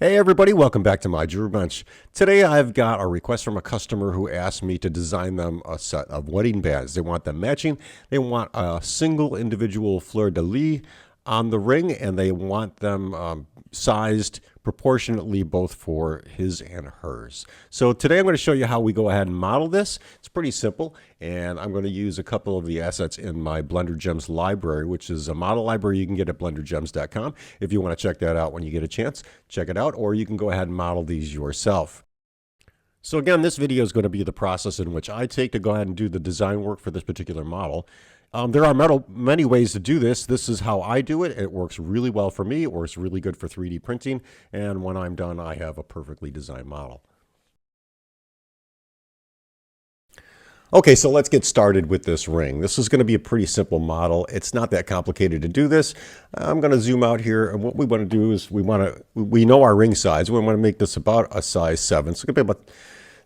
Hey everybody, welcome back to my Jewelry Bench. Today I've got a request from a customer who asked me to design them a set of wedding bands. They want them matching. They want a single individual fleur-de-lis on the ring, and they want them sized proportionately both for his and hers. So today I'm going to show you how we go ahead and model this. It's pretty simple, and I'm going to use a couple of the assets in my Blender Gems library, which is a model library you can get at blendergems.com. If you want to check that out when you get a chance, check it out, or you can go ahead and model these yourself. So again, this video is going to be the process in which I take to go ahead and do the design work for this particular model. There are many ways to do this. This is how I do it. It works really well for me. It works really good for 3D printing. And when I'm done, I have a perfectly designed model. Okay, so let's get started with this ring. This is going to be a pretty simple model. It's not that complicated to do this. I'm going to zoom out here, and what we want to do is we know our ring size. We want to make this about a size 7, so it's going to be about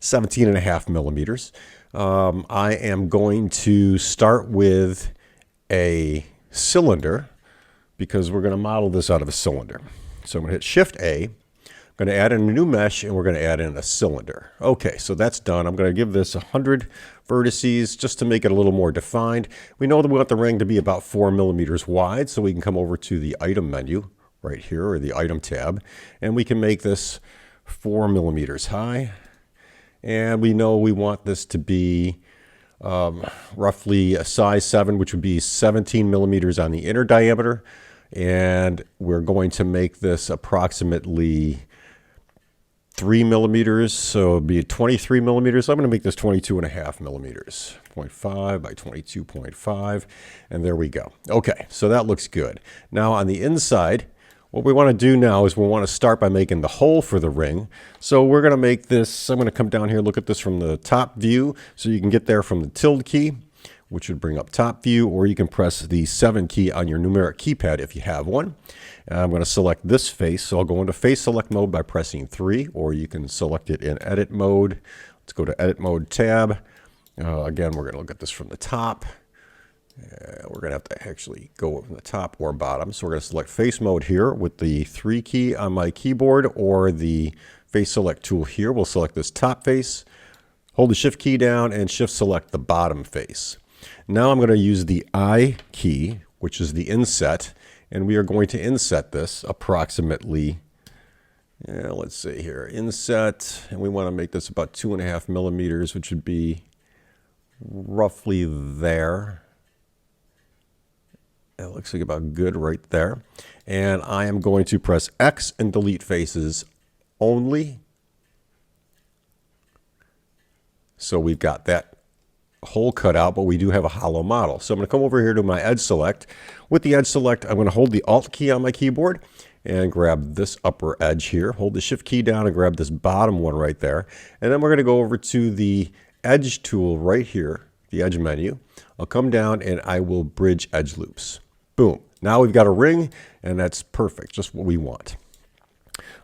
17.5 millimeters. I am going to start with a cylinder because we're going to model this out of a cylinder. So I'm going to hit Shift A. I'm going to add in a new mesh, and we're going to add in a cylinder. Okay, so that's done. I'm going to give this 100 vertices just to make it a little more defined. We know that we want the ring to be about 4 millimeters wide, so we can come over to the item menu right here, or the item tab, and we can make this 4 millimeters high. And we know we want this to be roughly a size 7, which would be 17 millimeters on the inner diameter. And we're going to make this approximately 3 millimeters, so it'd be 23 millimeters. I'm going to make this 22.5 millimeters, 0.5 by 22.5, and there we go. Okay, so that looks good. Now on the inside, what we want to do now is we want to start by making the hole for the ring. So we're going to make this, I'm going to come down here, look at this from the top view, so you can get there from the tilde key, which would bring up top view, or you can press the 7 key on your numeric keypad if you have one. And I'm going to select this face, so I'll go into face select mode by pressing 3, or you can select it in edit mode. Let's go to edit mode tab. Again, we're going to look at this from the top. We're going to have to actually go from the top or bottom. So we're going to select face mode here with the 3 key on my keyboard, or the face select tool here. We'll select this top face, hold the shift key down, and shift select the bottom face. Now I'm going to use the I key, which is the inset, and we are going to inset this approximately, let's see here, inset, and we want to make this about 2.5 millimeters, which would be roughly there. It looks like about good right there. And I am going to press X and delete faces only. So we've got that hole cut out, but we do have a hollow model. So I'm going to come over here to my edge select. With the edge select, I'm going to hold the Alt key on my keyboard and grab this upper edge here. Hold the Shift key down and grab this bottom one right there. And then we're going to go over to the edge tool right here, the edge menu. I'll come down and I will bridge edge loops. Boom. Now we've got a ring, and that's perfect, just what we want.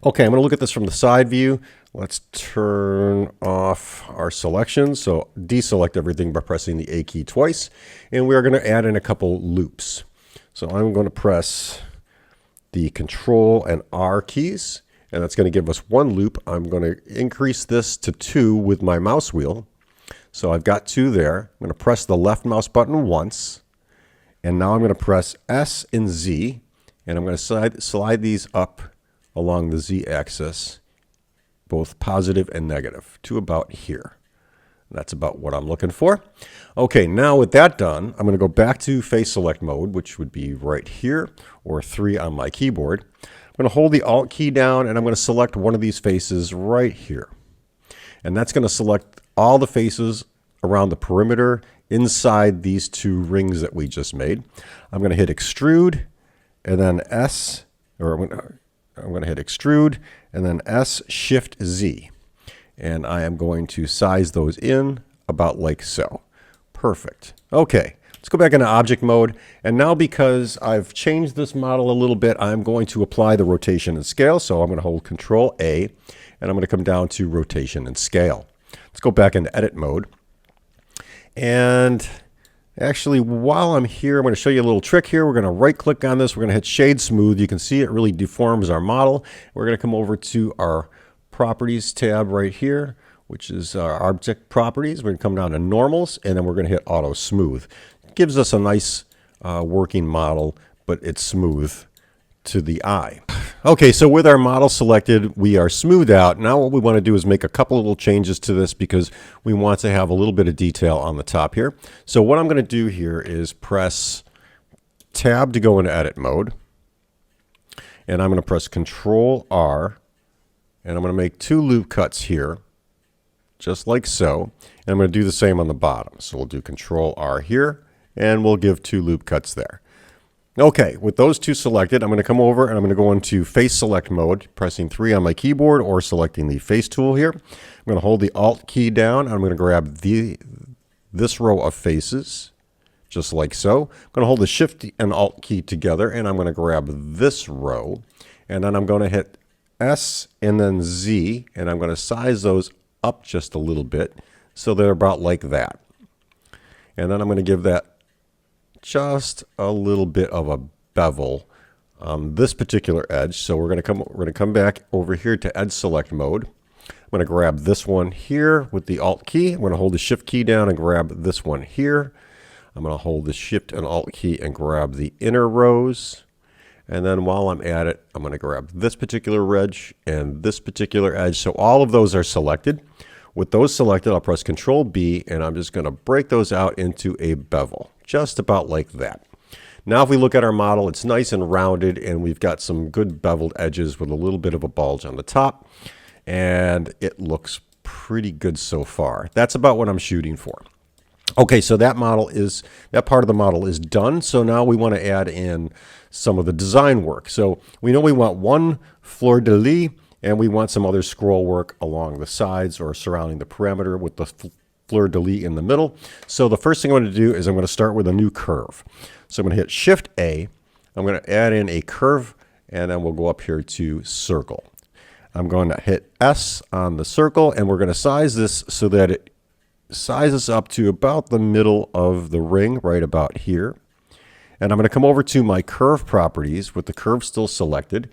Okay, I'm going to look at this from the side view. Let's turn off our selection. So deselect everything by pressing the A key twice, and we are going to add in a couple loops. So I'm going to press the Control and R keys, and that's going to give us one loop. I'm going to increase this to 2 with my mouse wheel. So I've got 2 there. I'm going to press the left mouse button once. And now I'm going to press S and Z, and I'm going to slide these up along the Z axis, both positive and negative, to about here. That's about what I'm looking for. Okay, now with that done, I'm going to go back to face select mode, which would be right here, or 3 on my keyboard. I'm going to hold the Alt key down, and I'm going to select one of these faces right here. And that's going to select all the faces around the perimeter inside these 2 rings that we just made. I'm going to hit extrude, and then S, or I'm going to hit extrude, and then S, Shift Z. And I am going to size those in about like so. Perfect. Okay, let's go back into object mode. And now, because I've changed this model a little bit, I'm going to apply the rotation and scale. So I'm going to hold Control A, and I'm going to come down to rotation and scale. Let's go back into edit mode. And Actually, while I'm here, I'm going to show you a little trick here. We're going to right click on this. We're going to hit Shade Smooth. You can see it really deforms our model. We're going to come over to our Properties tab right here, which is our Object Properties. We're going to come down to Normals, and then we're going to hit Auto Smooth. It gives us a nice working model, but it's smooth to the eye. Okay, so with our model selected, we are smoothed out. Now what we want to do is make a couple little changes to this because we want to have a little bit of detail on the top here. So what I'm going to do here is press Tab to go into edit mode. And I'm going to press Control R. And I'm going to make 2 loop cuts here, just like so. And I'm going to do the same on the bottom. So we'll do Control R here, and we'll give 2 loop cuts there. Okay, with those 2 selected, I'm going to come over and I'm going to go into Face Select mode, pressing 3 on my keyboard or selecting the Face tool here. I'm going to hold the Alt key down. I'm going to grab this row of faces, just like so. I'm going to hold the Shift and Alt key together, and I'm going to grab this row. And then I'm going to hit S and then Z, and I'm going to size those up just a little bit so they're about like that. And then I'm going to give that just a little bit of a bevel on this particular edge. So we're going to come back over here to Edge Select mode. I'm going to grab this one here with the Alt key. I'm going to hold the Shift key down and grab this one here. I'm going to hold the Shift and Alt key and grab the inner rows. And then while I'm at it, I'm going to grab this particular edge and this particular edge. So all of those are selected. With those selected, I'll press Control B, and I'm just going to break those out into a bevel, just about like that. Now if we look at our model, it's nice and rounded, and we've got some good beveled edges with a little bit of a bulge on the top, and it looks pretty good so far. That's about what I'm shooting for. Okay, so that part of the model is done. So now we want to add in some of the design work. So we know we want one fleur-de-lis, and we want some other scroll work along the sides or surrounding the perimeter with the fleur-de-lis in the middle. So the first thing I'm going to do is I'm going to start with a new curve. So I'm going to hit Shift A. I'm going to add in a curve, and then we'll go up here to circle. I'm going to hit S on the circle, and we're going to size this so that it sizes up to about the middle of the ring, right about here. And I'm going to come over to my curve properties with the curve still selected.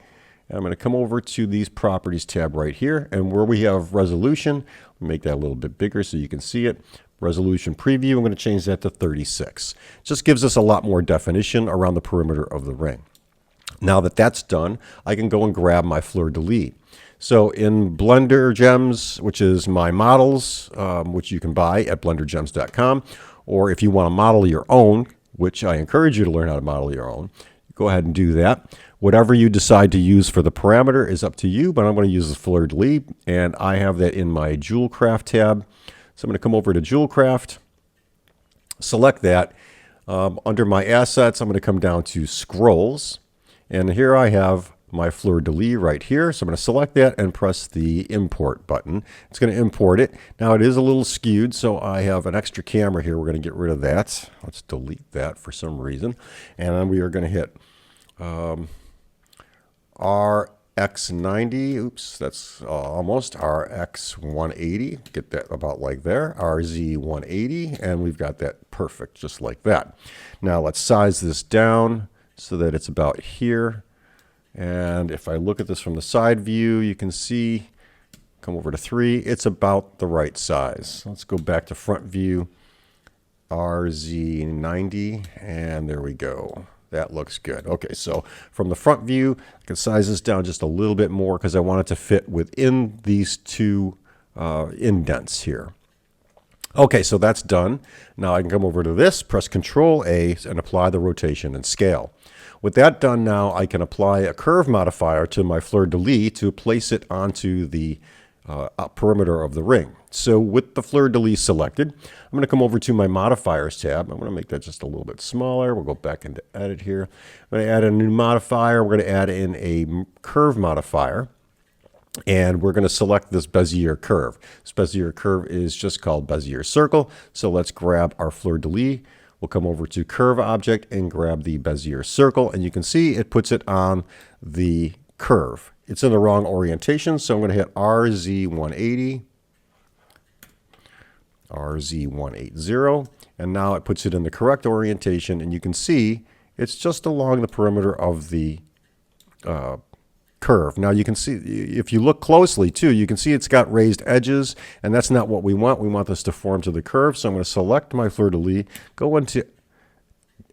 And I'm going to come over to these properties tab right here, and where we have resolution, make that a little bit bigger so you can see it. Resolution preview, I'm going to change that to 36. Just gives us a lot more definition around the perimeter of the ring. Now that that's done, I can go and grab my fleur-de-lis. So in Blender Gems, which is my models, which you can buy at blendergems.com, or if you want to model your own, which I encourage you to learn how to model your own, go ahead and do that. Whatever you decide to use for the parameter is up to you, but I'm going to use the fleur-de-lis, and I have that in my Jewel Craft tab. So I'm going to come over to Jewel Craft, select that. Under my assets, I'm going to come down to scrolls, and here I have my fleur-de-lis right here. So I'm going to select that and press the import button. It's going to import it. Now it is a little skewed, so I have an extra camera here. We're going to get rid of that. Let's delete that for some reason. And then we are going to hit RX90, oops, that's almost RX180, get that about like there, RZ180, and we've got that perfect, just like that. Now let's size this down so that it's about here, and if I look at this from the side view, you can see, come over to 3, it's about the right size. Let's go back to front view, RZ90, and there we go. That looks good. Okay, so from the front view, I can size this down just a little bit more because I want it to fit within these 2 indents here. Okay, so that's done. Now I can come over to this, press Control A, and apply the rotation and scale. With that done now, I can apply a curve modifier to my fleur-de-lis to place it onto the perimeter of the ring. So with the fleur-de-lis selected, I'm going to come over to my Modifiers tab. I'm going to make that just a little bit smaller. We'll go back into Edit here. I'm going to add a new modifier. We're going to add in a curve modifier. And we're going to select this Bezier curve. This Bezier curve is just called Bezier circle. So let's grab our fleur-de-lis. We'll come over to Curve Object and grab the Bezier circle. And you can see it puts it on the curve. It's in the wrong orientation, so I'm going to hit RZ180. RZ180, and now it puts it in the correct orientation, and you can see it's just along the perimeter of the curve. Now you can see, if you look closely too, you can see it's got raised edges, and that's not what we want. We want this to form to the curve, so I'm going to select my fleur-de-lis, go into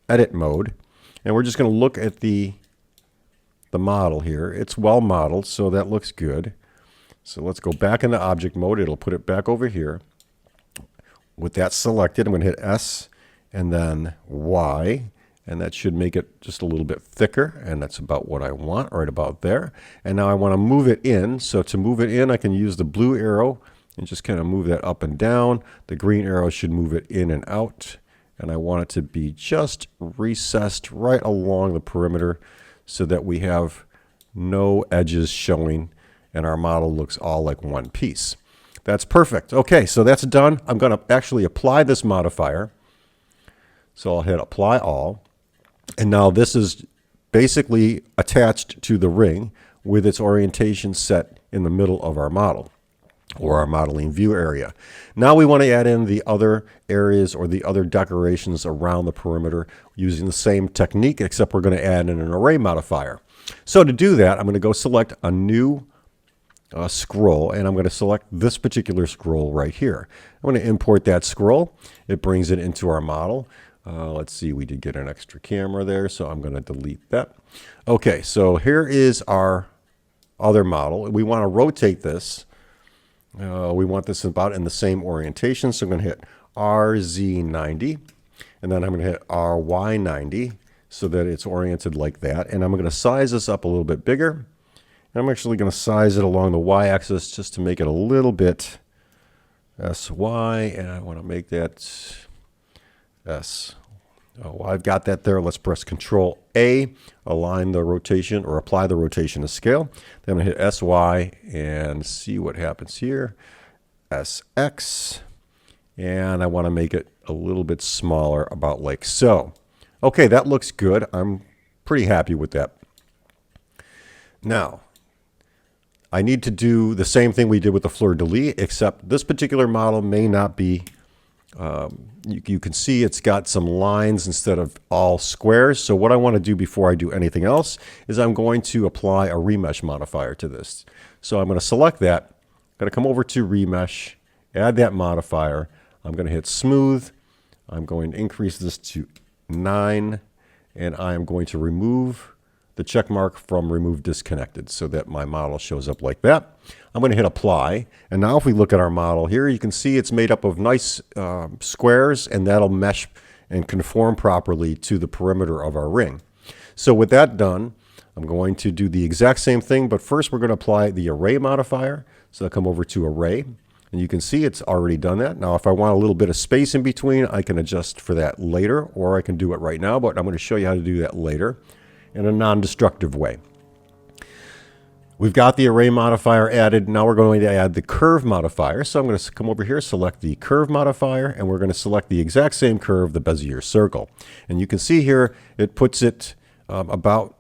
edit mode, and we're just going to look at the model here. It's well modeled, so that looks good. So let's go back into object mode. It'll put it back over here. With that selected, I'm going to hit S and then Y, and that should make it just a little bit thicker, and that's about what I want, right about there. And now I want to move it in. So to move it in, I can use the blue arrow and just kind of move that up and down. The green arrow should move it in and out, and I want it to be just recessed right along the perimeter so that we have no edges showing and our model looks all like one piece. That's perfect. Okay, so that's done. I'm going to actually apply this modifier. So I'll hit apply all. And now this is basically attached to the ring with its orientation set in the middle of our model, or our modeling view area. Now we want to add in the other areas or the other decorations around the perimeter using the same technique, except we're going to add in an array modifier. So to do that, I'm going to go select a new scroll, and I'm going to select this particular scroll right here. I'm going to import that scroll. It brings it into our model. Let's see, we did get an extra camera there, so I'm going to delete that. Okay, so here is our other model. We want to rotate this. We want this about in the same orientation, so I'm going to hit RZ90, and then I'm going to hit RY90 so that it's oriented like that. And I'm going to size this up a little bit bigger. And I'm actually going to size it along the y-axis just to make it a little bit SY, and I want to make that S. Oh, I've got that there. Let's press Control A, align the rotation or apply the rotation to scale. Then I'm going to hit SY and see what happens here. SX, and I want to make it a little bit smaller, about like so. Okay, that looks good. I'm pretty happy with that. Now, I need to do the same thing we did with the fleur-de-lis, except this particular model may not be, you can see it's got some lines instead of all squares. So what I want to do before I do anything else is I'm going to apply a remesh modifier to this. So I'm going to select that. I'm going to come over to remesh, add that modifier. I'm going to hit smooth. I'm going to increase this to 9, and I am going to remove the check mark from remove disconnected so that my model shows up like that. I'm going to hit apply, and now if we look at our model here, you can see it's made up of nice squares, and that'll mesh and conform properly to the perimeter of our ring. So with that done, I'm going to do the exact same thing, but first we're going to apply the array modifier. So I'll come over to array, and you can see it's already done that. Now if I want a little bit of space in between, I can adjust for that later, or I can do it right now, but I'm going to show you how to do that later in a non-destructive way. We've got the array modifier added. Now we're going to add the curve modifier. So I'm going to come over here, select the curve modifier, and we're going to select the exact same curve, the Bezier circle. And you can see here, it puts it about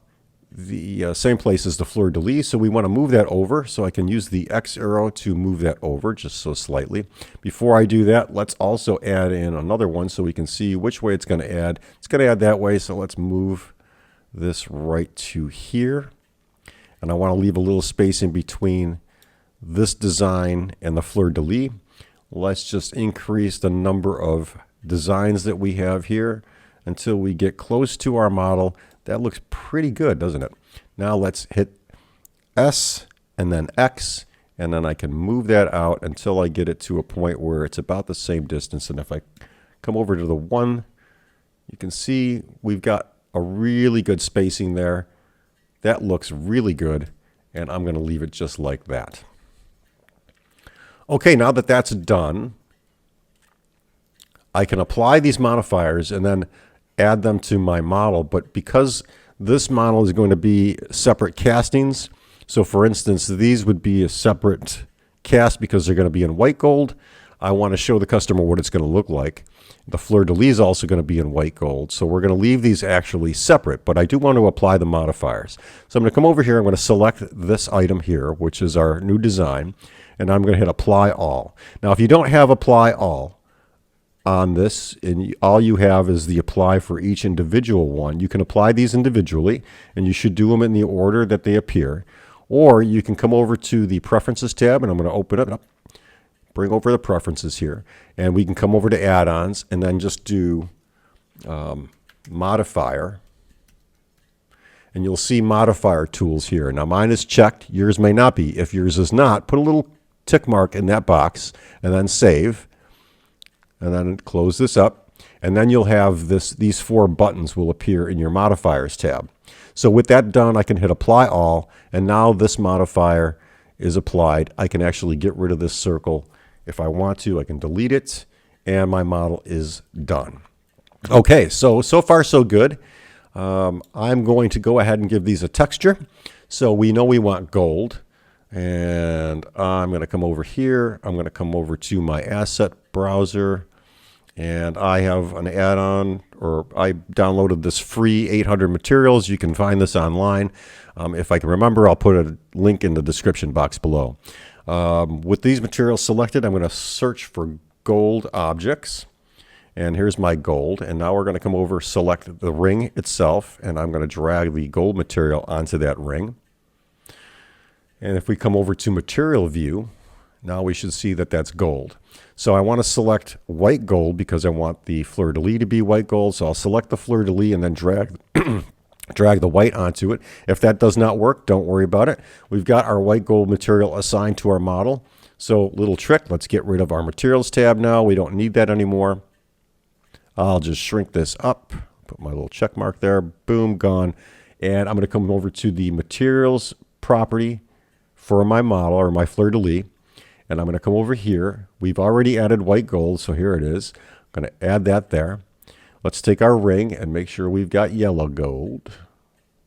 the same place as the fleur-de-lis. So we want to move that over. So I can use the X arrow to move that over just so slightly. Before I do that, let's also add in another one so we can see which way it's going to add. It's going to add that way. So let's move this right to here, and I want to leave a little space in between this design and the fleur-de-lis. Let's just increase the number of designs that we have here until we get close to our model. That looks pretty good, doesn't it? Now let's hit S and then X, and then I can move that out until I get it to a point where it's about the same distance. And if I come over to the 1, you can see we've got a really good spacing there. That looks really good, and I'm going to leave it just like that. Okay, now that that's done, I can apply these modifiers and then add them to my model, but because this model is going to be separate castings, so for instance, these would be a separate cast because they're going to be in white gold. I want to show the customer what it's going to look like. The fleur-de-lis is also going to be in white gold, so we're going to leave these actually separate, but I do want to apply the modifiers. So I'm going to come over here, I'm going to select this item here, which is our new design, and I'm going to hit apply all. Now if you don't have apply all, on this, and all you have is the apply for each individual one. You can apply these individually, and you should do them in the order that they appear. Or you can come over to the Preferences tab, and I'm going to open it up, bring over the Preferences here, and we can come over to Add-ons, and then just do Modifier. And you'll see Modifier tools here. Now mine is checked. Yours may not be. If yours is not, put a little tick mark in that box, and then Save. And then close this up, and then you'll have these 4 buttons will appear in your Modifiers tab. So with that done, I can hit Apply All, and now this modifier is applied. I can actually get rid of this circle if I want to. I can delete it, and my model is done. Okay, so far so good. I'm going to go ahead and give these a texture. So we know we want gold, and I'm going to come over here. I'm going to come over to my asset browser, and I have an add-on, or I downloaded this free 800 materials. You can find this online. If I can remember, I'll put a link in the description box below. With these materials selected, I'm going to search for gold objects, and here's my gold. And now we're going to come over, select the ring itself, and I'm going to drag the gold material onto that ring. And if we come over to Material View, now we should see that that's gold. So I want to select white gold because I want the fleur-de-lis to be white gold. So I'll select the fleur-de-lis and then drag the white onto it. If that does not work, don't worry about it. We've got our white gold material assigned to our model. So little trick, let's get rid of our Materials tab now. We don't need that anymore. I'll just shrink this up, put my little check mark there, boom, gone. And I'm going to come over to the Materials property for my model, or my fleur-de-lis. And I'm going to come over here. We've already added white gold, so here it is. I'm going to add that there. Let's take our ring and make sure we've got yellow gold,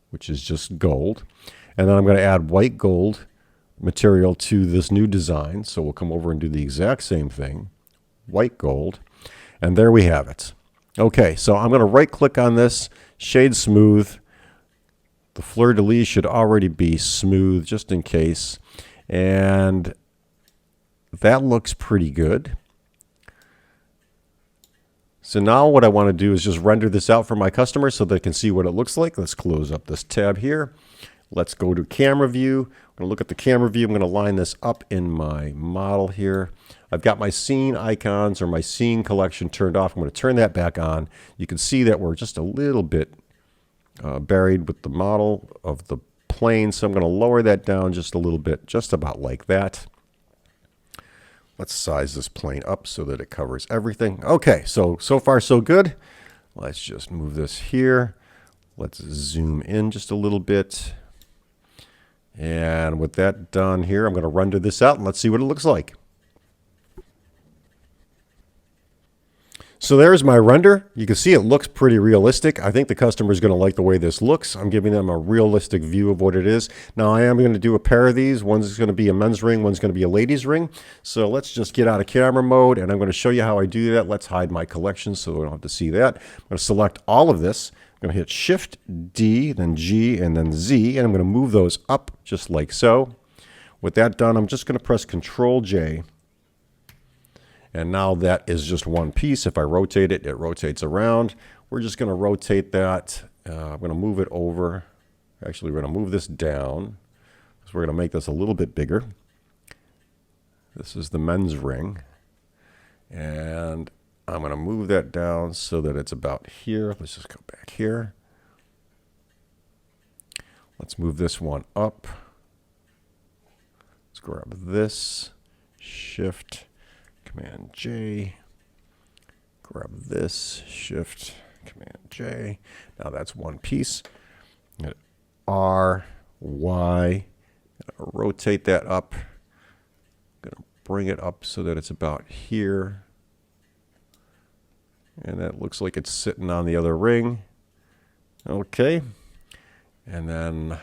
which is just gold. And then I'm going to add white gold material to this new design. So we'll come over and do the exact same thing, white gold. And there we have it. Okay, so I'm going to right-click on this, shade smooth. The fleur-de-lis should already be smooth, just in case. And that looks pretty good. So now what I want to do is just render this out for my customer so they can see what it looks like. Let's close up this tab here. Let's go to camera view. I'm going to look at the camera view. I'm going to line this up in my model here. I've got my scene icons, or my scene collection, turned off. I'm going to turn that back on. You can see that we're just a little bit buried with the model of the plane. So I'm going to lower that down just a little bit, just about like that. Let's size this plane up so that it covers everything. Okay, so far so good. Let's just move this here. Let's zoom in just a little bit. And with that done here, I'm going to render this out and let's see what it looks like. So there's my render. You can see it looks pretty realistic. I think the customer is going to like the way this looks. I'm giving them a realistic view of what it is. Now I am going to do a pair of these. One's going to be a men's ring, one's going to be a ladies ring. So let's just get out of camera mode, and I'm going to show you how I do that. Let's hide my collection so we don't have to see that. I'm going to select all of this. I'm going to hit Shift D, then G, and then Z, and I'm going to move those up just like so. With that done, I'm just going to press Control J. And now that is just one piece. If I rotate it, it rotates around. We're just going to rotate that. I'm going to move it over. Actually, we're going to move this down because we're going to make this a little bit bigger. This is the men's ring. And I'm going to move that down so that it's about here. Let's just go back here. Let's move this one up. Let's grab this, Shift, Command J, grab this, Shift, Command J. Now that's one piece. Hit R, Y, rotate that up. I'm going to bring it up so that it's about here. And that looks like it's sitting on the other ring. Okay. And then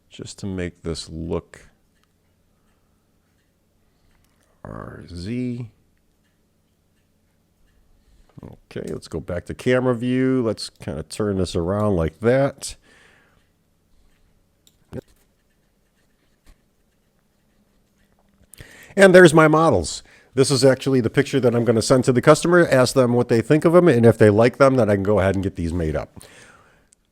just to make this look, RZ. Okay, let's go back to camera view. Let's kind of turn this around like that. And there's my models. This is actually the picture that I'm going to send to the customer, ask them what they think of them, and if they like them, then I can go ahead and get these made up.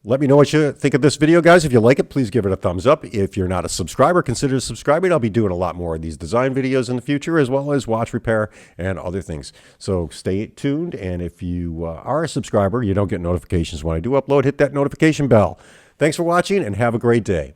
Let me know what you think of this video, guys. If you like it, please give it a thumbs up. If you're not a subscriber, consider subscribing. I'll be doing a lot more of these design videos in the future, as well as watch repair and other things. So stay tuned, and if you are a subscriber, you don't get notifications when I do upload, hit that notification bell. Thanks for watching, and have a great day.